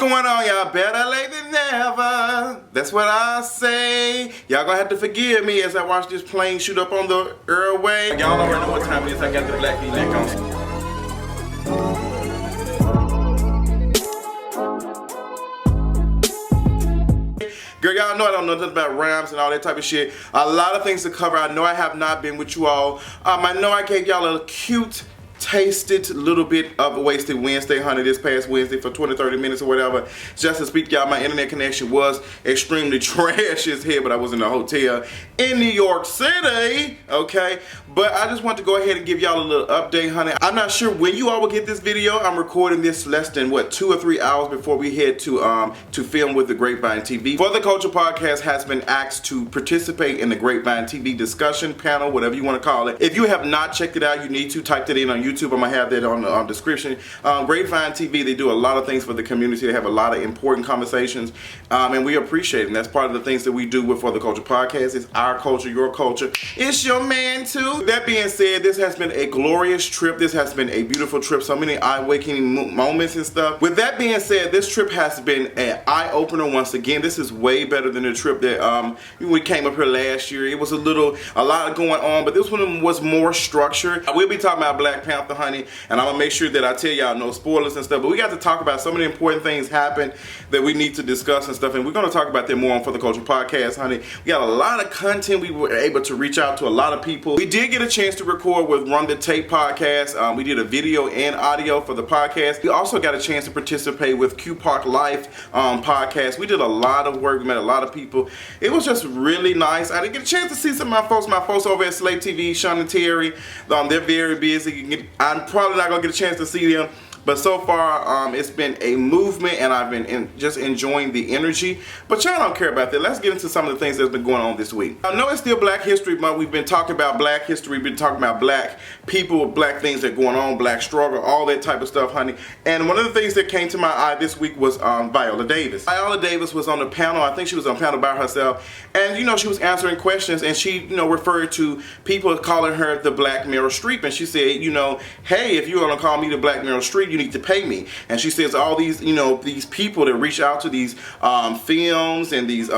going on, y'all? Better late than never. That's what I say. Y'all gonna have to forgive me as I watch this plane shoot up on the airway. Y'all already know what time it is. I got the black V-neck on. Girl, y'all know I don't know nothing about rhymes and all that type of shit. A lot of things to cover. I know I have not been with you all. I know I gave y'all a cute, tasted little bit of a Wasted Wednesday, honey, this past Wednesday for 20-30 minutes or whatever. Just to speak, y'all, my internet connection was extremely trash as hell, but I was in a hotel in New York City, okay? But I just want to go ahead and give y'all a little update, honey. I'm not sure when you all will get this video. I'm recording this less than, what, 2 or 3 hours before we head to film with the Grapevine TV. For the Culture Podcast has been asked to participate in the Grapevine TV discussion panel, whatever you want to call it. If you have not checked it out, you need to type it in on YouTube. I'm gonna have that on the description. Grapevine TV, they do a lot of things for the community. They have a lot of important conversations, and we appreciate it. And that's part of the things that we do with For the Culture Podcast. It's our culture, your culture. It's your man too. That being said, this has been a glorious trip. This has been a beautiful trip. So many eye-awakening moments and stuff. With that being said, this trip has been an eye-opener once again. This is way better than the trip that we came up here last year. It was a lot going on, but this one was more structured. We'll be talking about Black Panther, honey, and I'm gonna make sure that I tell y'all no spoilers and stuff, but we got to talk about so many important things happen that we need to discuss and stuff, and we're gonna talk about that more on For the Culture Podcast, honey. We got a lot of content. We were able to reach out to a lot of people. We did get a chance to record with Run the Tape podcast. We did a video and audio for the podcast. We also got a chance to participate with QPOC Life podcast. We did a lot of work. We met a lot of people. It was just really nice. I didn't get a chance to see some of my folks over at Slave TV, Sean and Terry. They're very busy. I'm probably not gonna get a chance to see them, but so far it's been a movement, and I've been just enjoying the energy. But y'all don't care about that. Let's get into some of the things that's been going on this week. I know it's still Black History Month. We've been talking about Black history. We've been talking about Black people, Black things that are going on, Black struggle, all that type of stuff, honey. And one of the things that came to my eye this week was Viola Davis. Viola Davis was on the panel. I think she was on the panel by herself, and she was answering questions, and she referred to people calling her the Black Meryl Streep, and she said, hey, if you're gonna call me the Black Meryl Streep, you need to pay me. And she says all these, these people that reach out to these films and these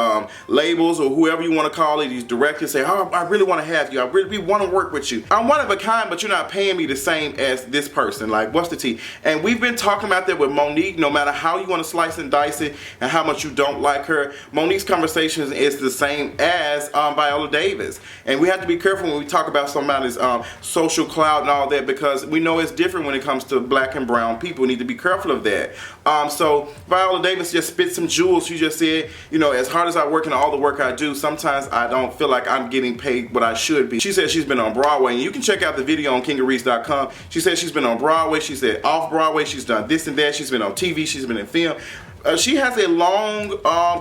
labels, or whoever you want to call it, these directors, say, oh, I really want to have you. I really want to work with you. I'm one of a kind, but you're not paying me the same as this person. Like, what's the tea? And we've been talking about that with Monique. No matter how you want to slice and dice it and how much you don't like her, Monique's conversations is the same as Viola Davis. And we have to be careful when we talk about somebody's social clout and all that, because we know it's different when it comes to Black and brown people. We need to be careful of that. So Viola Davis just spit some jewels. She just said, as hard as I work and all the work I do, sometimes I don't feel like I'm getting paid what I should be. She said she's been on Broadway, and you can check out the video on kingareese.com. She said she's been on Broadway. She said off Broadway, she's done this and that. She's been on TV. She's been in film. She has a long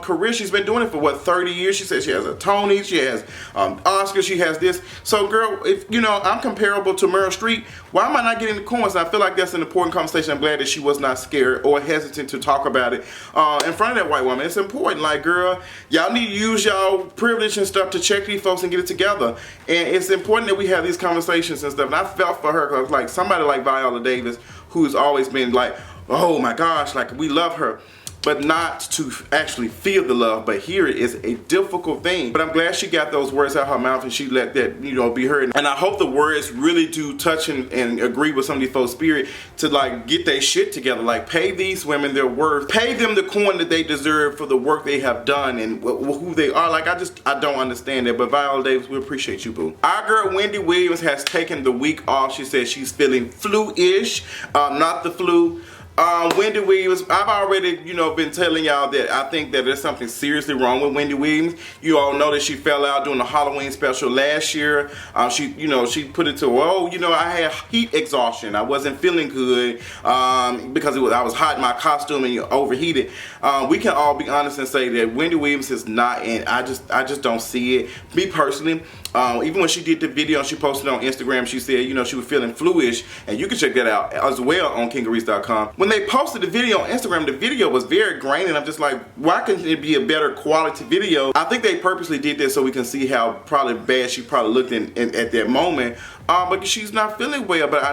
career. She's been doing it for, 30 years? She said she has a Tony, she has Oscar, she has this. So, girl, if, I'm comparable to Meryl Streep, why am I not getting the coins? And I feel like that's an important conversation. I'm glad that she was not scared or hesitant to talk about it in front of that white woman. It's important. Like, girl, y'all need to use y'all privilege and stuff to check these folks and get it together. And it's important that we have these conversations and stuff. And I felt for her, because, like, somebody like Viola Davis, who's always been like, oh my gosh, like, we love her, but not to actually feel the love. But here it is a difficult thing. But I'm glad she got those words out her mouth, and she let that, be heard. And I hope the words really do touch and agree with some of these folks' spirit to, like, get their shit together. Like, pay these women their worth. Pay them the coin that they deserve for the work they have done and who they are. Like, I don't understand that. But Viola Davis, we appreciate you, boo. Our girl Wendy Williams has taken the week off. She says she's feeling flu-ish, not the flu. Wendy Williams, I've already, been telling y'all that I think that there's something seriously wrong with Wendy Williams. You all know that she fell out during the Halloween special last year. She put it to, I had heat exhaustion. I wasn't feeling good because I was hot in my costume and overheated. We can all be honest and say that Wendy Williams is not, and I just don't see it. Me personally, even when she did the video and she posted on Instagram, she said, she was feeling flu-ish, and you can check that out as well on kingareese.com. When they posted the video on Instagram, the video was very grainy, and I'm just like, why couldn't it be a better quality video? I think they purposely did this so we can see how probably bad she probably looked at that moment. But she's not feeling well, but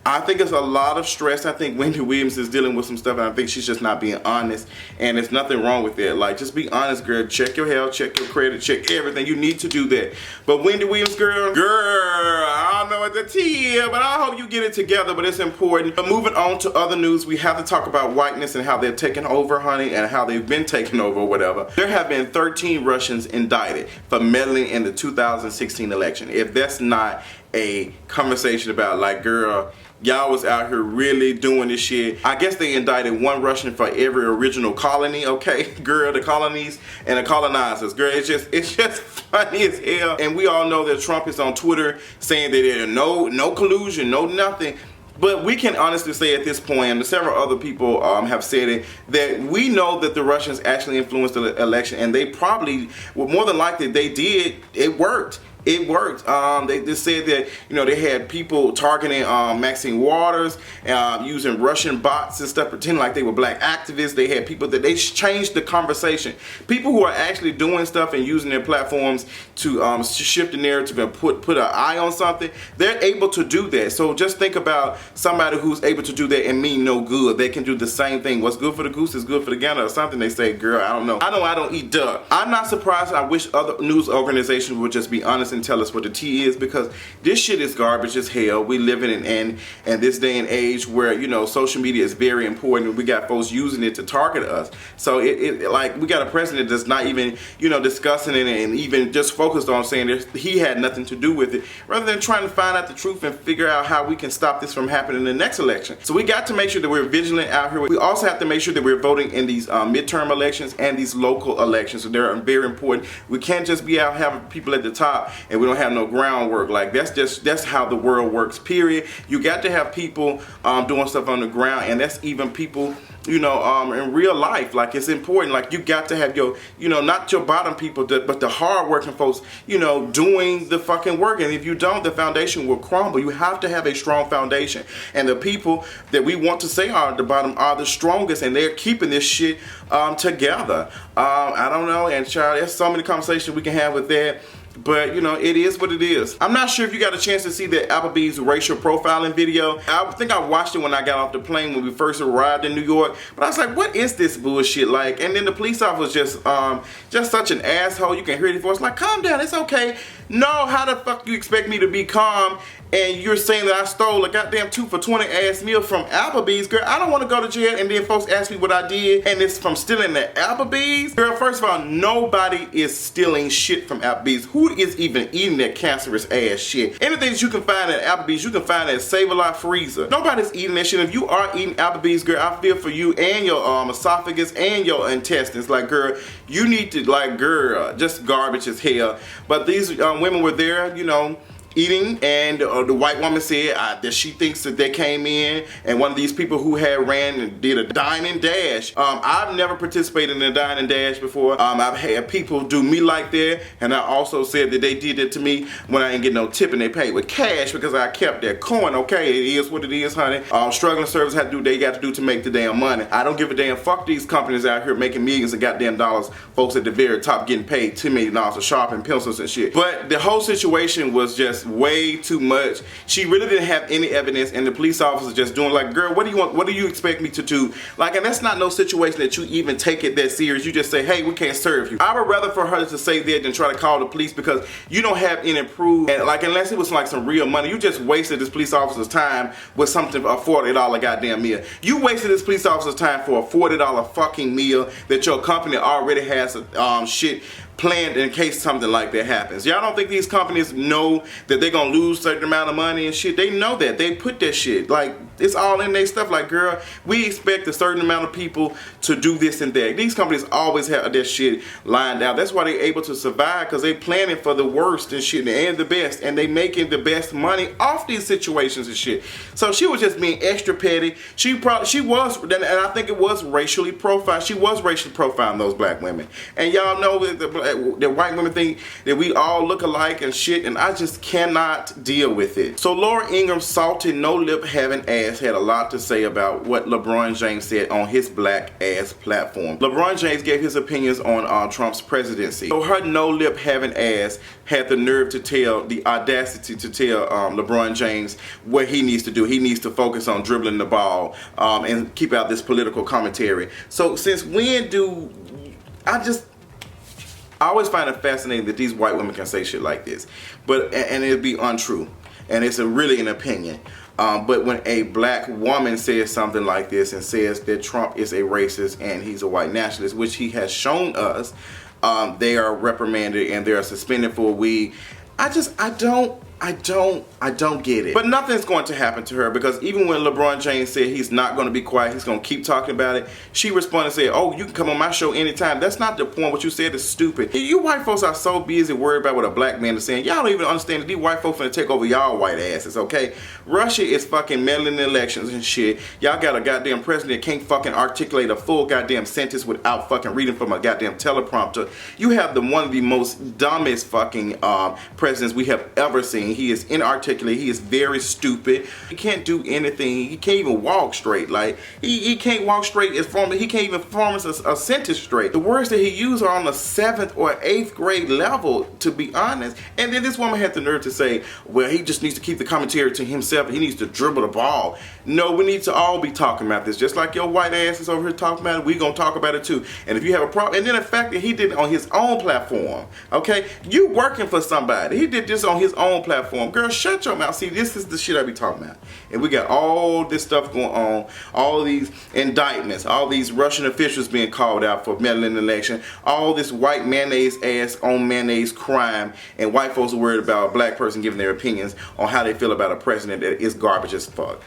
I think it's a lot of stress. I think Wendy Williams is dealing with some stuff, and I think she's just not being honest, and there's nothing wrong with that. Like, just be honest, girl. Check your health, check your credit, check everything. You need to do that. But Wendy Williams, girl, I don't know what to tell you, but I hope you get it together, but it's important. But moving on to other news, we have to talk about whiteness and how they're taking over, honey, and how they've been taken over or whatever. There have been 13 Russians indicted for meddling in the 2016 election. If that's not a conversation about, like, girl, y'all was out here really doing this shit. I guess they indicted one Russian for every original colony, okay? Girl, the colonies and the colonizers. Girl, it's just funny as hell. And we all know that Trump is on Twitter saying that there's no collusion, no nothing. But we can honestly say at this point, and several other people have said it, that we know that the Russians actually influenced the election, and they probably, well, more than likely they did. It worked. It worked. They just said that, you know, they had people targeting Maxine Waters, using Russian bots and stuff, pretending like they were black activists. They had people that they changed the conversation. People who are actually doing stuff and using their platforms to shift the narrative and put an eye on something, they're able to do that. So just think about somebody who's able to do that and mean no good. They can do the same thing. What's good for the goose is good for the gander or something. They say, girl, I don't know. I don't eat duck. I'm not surprised. I wish other news organizations would just be honest and tell us what the tea is, because this shit is garbage as hell. We live in this day and age where, you know, social media is very important, and we got folks using it to target us. So like, we got a president that's not even, you know, discussing it and even just focused on saying that he had nothing to do with it, rather than trying to find out the truth and figure out how we can stop this from happening in the next election. So we got to make sure that we're vigilant out here. We also have to make sure that we're voting in these midterm elections and these local elections. So they're very important. We can't just be out having people at the top and we don't have no groundwork. Like, that's how the world works, period. You got to have people doing stuff on the ground, and that's even people, you know, in real life. Like, it's important. Like, you got to have your, you know, not your bottom people, but the hard-working folks, you know, doing the fucking work. And if you don't, the foundation will crumble. You have to have a strong foundation. And the people that we want to say are at the bottom are the strongest, and they're keeping this shit together. I don't know, and child, there's so many conversations we can have with that. But, you know, it is what it is. I'm not sure if you got a chance to see the Applebee's racial profiling video. I think I watched it when I got off the plane when we first arrived in New York. But I was like, what is this bullshit? Like, and then the police officer was just such an asshole. You can hear his voice like, calm down, it's okay. No, how the fuck you expect me to be calm? And you're saying that I stole a goddamn 2 for $20 ass meal from Applebee's. Girl, I don't want to go to jail and then folks ask me what I did and it's from stealing the Applebee's. Girl, first of all, nobody is stealing shit from Applebee's. Who is even eating that cancerous ass shit? Anything that you can find at Applebee's, you can find at Save-A-Lot Freezer. Nobody's eating that shit. If you are eating Applebee's, girl, I feel for you and your esophagus and your intestines. Like, girl, you need to, like, girl, just garbage as hell. But these women were there, you know, eating, and the white woman said that she thinks that they came in and one of these people who had ran and did a dine and dash. I've never participated in a dine and dash before. I've had people do me like that, and I also said that they did it to me when I didn't get no tip and they paid with cash because I kept that coin. Okay, it is what it is, honey. Struggling servers have to do what they got to do to make the damn money. I don't give a damn. Fuck these companies out here making millions of goddamn dollars. Folks at the very top getting paid $2 million for sharpening pencils and shit. But the whole situation was just way too much. She really didn't have any evidence, and the police officer just doing like, girl, what do you want? What do you expect me to do? Like, and that's not no situation that you even take it that serious. You just say, hey, we can't serve you. I would rather for her to say that than try to call the police, because you don't have any proof. And like, unless it was like some real money, you just wasted this police officer's time with something, a $40 goddamn meal. You wasted this police officer's time for a $40 fucking meal that your company already has shit planned in case something like that happens. Y'all don't think these companies know that they're gonna lose a certain amount of money and shit? They know that. They put that shit, like, it's all in their stuff. Like, girl, we expect a certain amount of people to do this and that. These companies always have that shit lined out. That's why they're able to survive, because they planning for the worst and shit and the best, and they making the best money off these situations and shit. So she was just being extra petty. She was, and I think it was racially profiled. She was racially profiling those black women. And y'all know that the white women think that we all look alike and shit, and I just cannot deal with it. So Laura Ingraham salty, no lip having ass ass had a lot to say about what LeBron James said on his black ass platform. LeBron James gave his opinions on Trump's presidency. So her no lip having ass had the nerve to tell, the audacity to tell LeBron James what he needs to do. He needs to focus on dribbling the ball and keep out this political commentary. So since when do I always find it fascinating that these white women can say shit like this, and it'd be untrue, and it's really an opinion. But when a black woman says something like this and says that Trump is a racist and he's a white nationalist, which he has shown us, they are reprimanded and they are suspended for a week. I don't get it. But nothing's going to happen to her, because even when LeBron James said he's not going to be quiet, he's going to keep talking about it, she responded and said, oh, you can come on my show anytime. That's not the point. What you said is stupid. You white folks are so busy worried about what a black man is saying. Y'all don't even understand that these white folks finna take over y'all white asses, okay? Russia is fucking meddling in elections and shit. Y'all got a goddamn president that can't fucking articulate a full goddamn sentence without fucking reading from a goddamn teleprompter. You have one of the most dumbest fucking presidents we have ever seen. He is inarticulate. He is very stupid. He can't do anything. He can't even walk straight. Like, he can't walk straight. He can't even form a sentence straight. The words that he used are on the 7th or 8th grade level, to be honest. And then this woman had the nerve to say, well, he just needs to keep the commentary to himself. He needs to dribble the ball. No, we need to all be talking about this. Just like your white ass is over here talking about it, we gonna talk about it too. And if you have a problem, and then the fact that he did it on his own platform, okay? You working for somebody. He did this on his own platform. Girl, shut your mouth. See, this is the shit I be talking about. And we got all this stuff going on, all these indictments, all these Russian officials being called out for meddling in the election, all this white mayonnaise ass on mayonnaise crime, and white folks are worried about a black person giving their opinions on how they feel about a president that is garbage as fuck.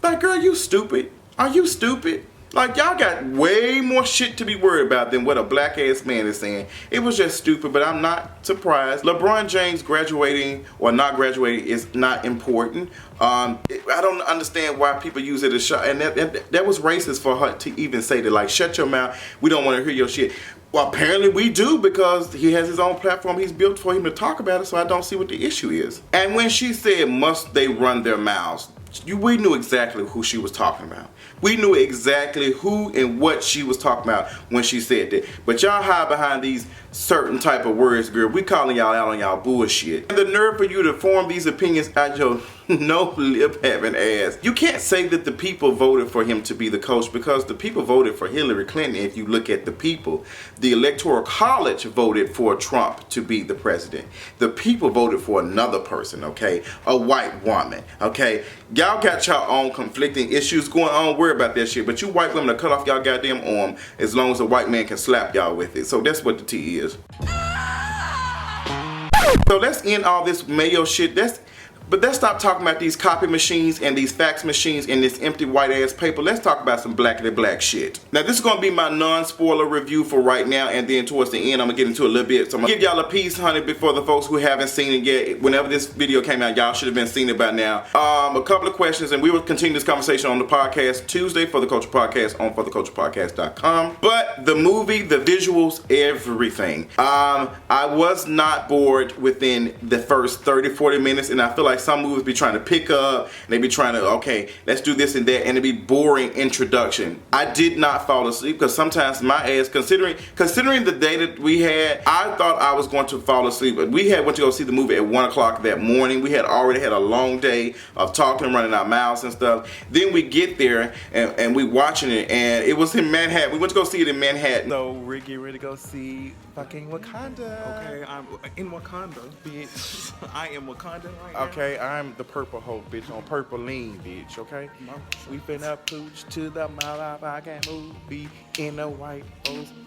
Like, girl, you stupid. Are you stupid? Like, y'all got way more shit to be worried about than what a black ass man is saying. It was just stupid, but I'm not surprised. LeBron James graduating or not graduating is not important. I don't understand why people use it as shot, and that was racist for her to even say that, like, shut your mouth, we don't want to hear your shit. Well, apparently we do, because he has his own platform he's built for him to talk about it, so I don't see what the issue is. And when she said, must they run their mouths, we knew exactly who she was talking about. We knew exactly who and what she was talking about when she said that. But y'all hide behind these certain type of words, girl. We calling y'all out on y'all bullshit. And the nerve for you to form these opinions out your no lip having ass. You can't say that the people voted for him to be the coach, because the people voted for Hillary Clinton. If you look at the people, the Electoral College voted for Trump to be the president. The people voted for another person, okay? A white woman, okay? Y'all got your own conflicting issues going on. Worry about that shit. But you white women are cut off y'all goddamn arm as long as a white man can slap y'all with it. So that's what the tea is. So let's end all this mayo shit. But let's stop talking about these copy machines and these fax machines and this empty white ass paper. Let's talk about some blackity black shit. Now, this is going to be my non-spoiler review for right now, and then towards the end I'm going to get into a little bit. So I'm going to give y'all a piece, honey, before the folks who haven't seen it yet. Whenever this video came out, y'all should have been seeing it by now. A couple of questions, and we will continue this conversation on the podcast Tuesday for the Culture Podcast on fortheculturepodcast.com. But the movie, the visuals, everything. I was not bored within the first 30-40 minutes, and I feel like some movies be trying to pick up and they be trying to, okay, let's do this and that, and it be boring introduction. I did not fall asleep, because sometimes my ass, considering the day that we had, I thought I was going to fall asleep. But we went to go see the movie at 1 o'clock that morning. We had already had a long day of talking, running our mouths and stuff. Then we get there and we watching it, and it was in Manhattan. We went to go see it in Manhattan. So we're getting ready to go see fucking Wakanda. Okay, I'm in Wakanda, bitch. I am Wakanda right now. Okay, I'm the purple hoe, bitch, on purple lean, bitch, okay? We finna pooch to the motherfucking movie in a white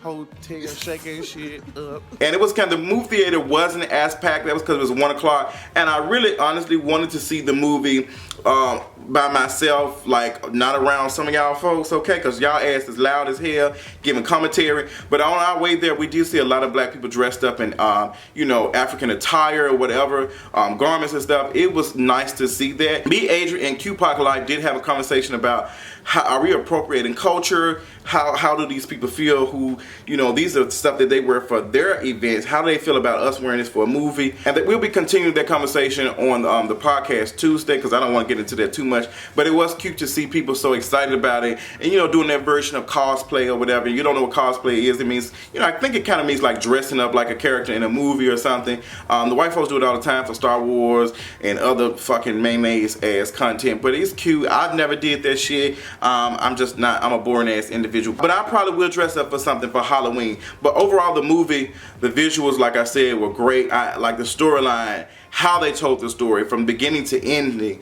hotel, shaking shit up. And it was kind of, the movie theater wasn't as packed. That was because it was 1 o'clock. And I really honestly wanted to see the movie by myself, like not around some of y'all folks, okay? Because y'all ass is loud as hell, giving commentary. But on our way there, we did see a lot of black people dressed up in, African attire or whatever, garments and stuff. It was nice to see that. Me, Adrian, and QPOC Life did have a conversation about How are we appropriating culture? How do these people feel who, you know, these are stuff that they wear for their events. How do they feel about us wearing this for a movie? And that we'll be continuing that conversation on the podcast Tuesday, because I don't want to get into that too much. But it was cute to see people so excited about it and, you know, doing that version of cosplay or whatever. You don't know what cosplay is. It means, you know, I think it kind of means like dressing up like a character in a movie or something. The white folks do it all the time for Star Wars and other fucking mayonnaise ass content. But it's cute. I've never did that shit. I'm a boring ass individual. But I probably will dress up for something for Halloween. But overall, the movie, the visuals, like I said, were great. I like the storyline, how they told the story from beginning to ending,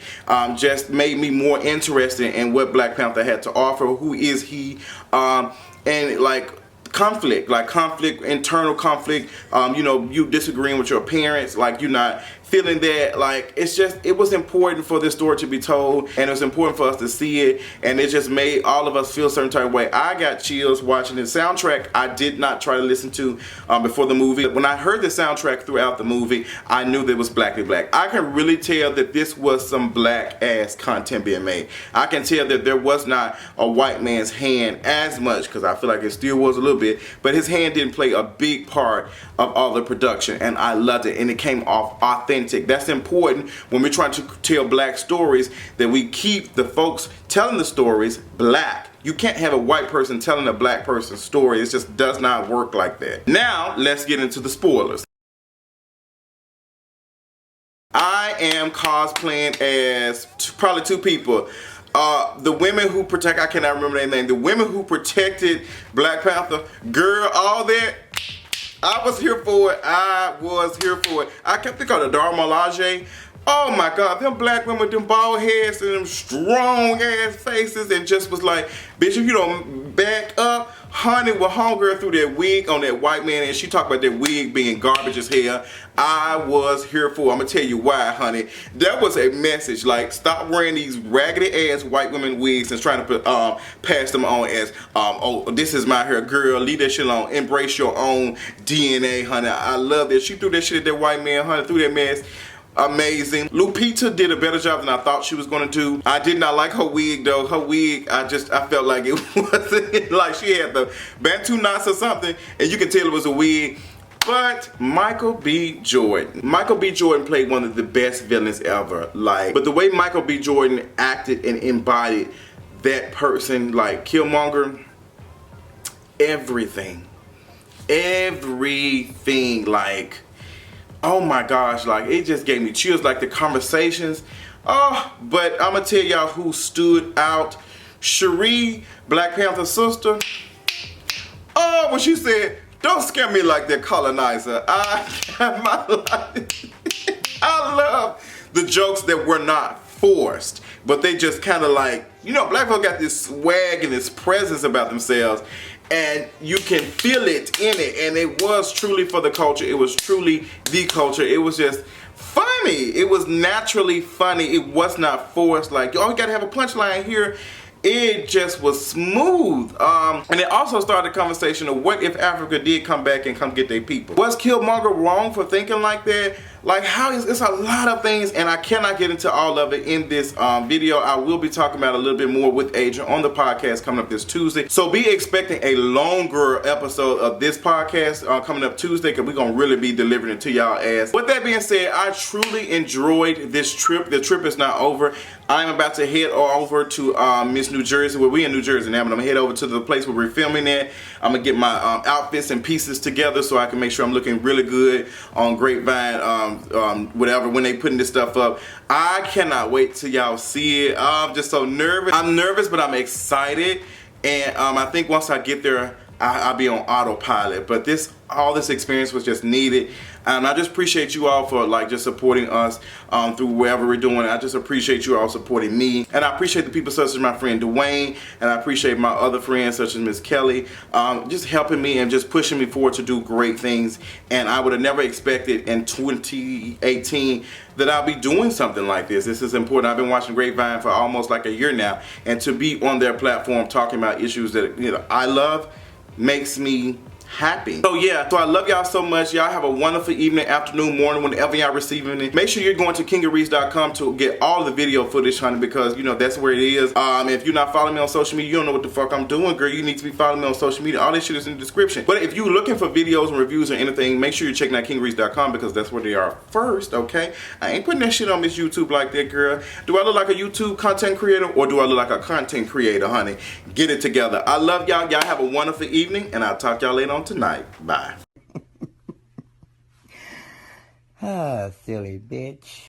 just made me more interested in what Black Panther had to offer. Who is he? And like conflict, internal conflict. You know, you disagreeing with your parents, like you're not feeling that, like it was important for this story to be told, and it was important for us to see it, and it just made all of us feel a certain type of way. I got chills watching the soundtrack. I did not try to listen to before the movie. When I heard the soundtrack throughout the movie, I knew that it was Blackly Black. I can really tell that this was some black ass content being made. I can tell that there was not a white man's hand as much, because I feel like it still was a little bit, but his hand didn't play a big part of all the production, and I loved it, and it came off authentic. That's important when we're trying to tell black stories, that we keep the folks telling the stories black. You can't have a white person telling a black person's story. It just does not work like that. Now, let's get into the spoilers. I am cosplaying as probably two people. The women who protect, I cannot remember their name, the women who protected Black Panther, girl, all that, I was here for it. I kept thinking of the Dara Milaje. Oh my God, them black women with them bald heads and them strong ass faces, and just was like, bitch, if you don't back up, honey, with homegirl threw that wig on that white man, and she talked about that wig being garbage as hell. I was here for it. I'm gonna tell you why, honey. That was a message, like, stop wearing these raggedy ass white women wigs and trying to put, pass them on as, oh, this is my hair, girl, leave that shit alone, embrace your own DNA, honey. I love that. She threw that shit at that white man, honey, threw that mess. Amazing. Lupita did a better job than I thought she was gonna do. I did not like her wig though. Her wig, I felt like it wasn't, like she had the Bantu knots or something, and you can tell it was a wig. But Michael B. Jordan played one of the best villains ever. Like, but the way Michael B. Jordan acted and embodied that person, like Killmonger, everything, like, oh my gosh, like it just gave me chills, like the conversations. Oh, but I'm gonna tell y'all who stood out. Cherie, Black Panther's sister. Oh, when she said, don't scare me like that, colonizer. I love the jokes that were not forced, but they just kind of like, you know, black folk got this swag and this presence about themselves, and you can feel it in it, and it was truly for the culture. It was truly the culture. It was just funny. It was naturally funny. It was not forced, like, oh, you gotta have a punchline here. It just was smooth. And it also started a conversation of what if Africa did come back and come get their people. Was Killmonger wrong for thinking like that? Like, it's a lot of things, and I cannot get into all of it in this video. I will be talking about a little bit more with Adrian on the podcast coming up this Tuesday. So be expecting a longer episode of this podcast coming up Tuesday, because we're going to really be delivering it to y'all ass. With that being said, I truly enjoyed this trip. The trip is not over. I'm about to head over to Miss New Jersey. Well, we in New Jersey now, but I'm going to head over to the place where we're filming at. I'm going to get my outfits and pieces together so I can make sure I'm looking really good on Grapevine, whatever, when they putting this stuff up. I cannot wait till y'all see it. I'm just so nervous. I'm nervous, but I'm excited. And I think once I get there, I'll be on autopilot. But all this experience was just needed. And I just appreciate you all for like just supporting us through wherever we're doing. I just appreciate you all supporting me. And I appreciate the people such as my friend Dwayne. And I appreciate my other friends such as Miss Kelly. Just helping me and just pushing me forward to do great things. And I would have never expected in 2018 that I'll be doing something like this. This is important. I've been watching Grapevine for almost like a year now. And to be on their platform talking about issues that, you know, I love makes me happy. So yeah, so I love y'all so much. Y'all have a wonderful evening, afternoon, morning, whenever y'all receiving it. Make sure you're going to kingareads.com to get all the video footage, honey, because you know that's where it is. If you're not following me on social media, you don't know what the fuck I'm doing, girl. You need to be following me on social media. All this shit is in the description. But if you're looking for videos and reviews or anything, make sure you're checking out kingareads.com because that's where they are first, okay? I ain't putting that shit on this YouTube like that, girl. Do I look like a YouTube content creator or do I look like a content creator, honey? Get it together. I love y'all. Y'all have a wonderful evening, and I'll talk y'all later on tonight. Bye. Ah, silly bitch.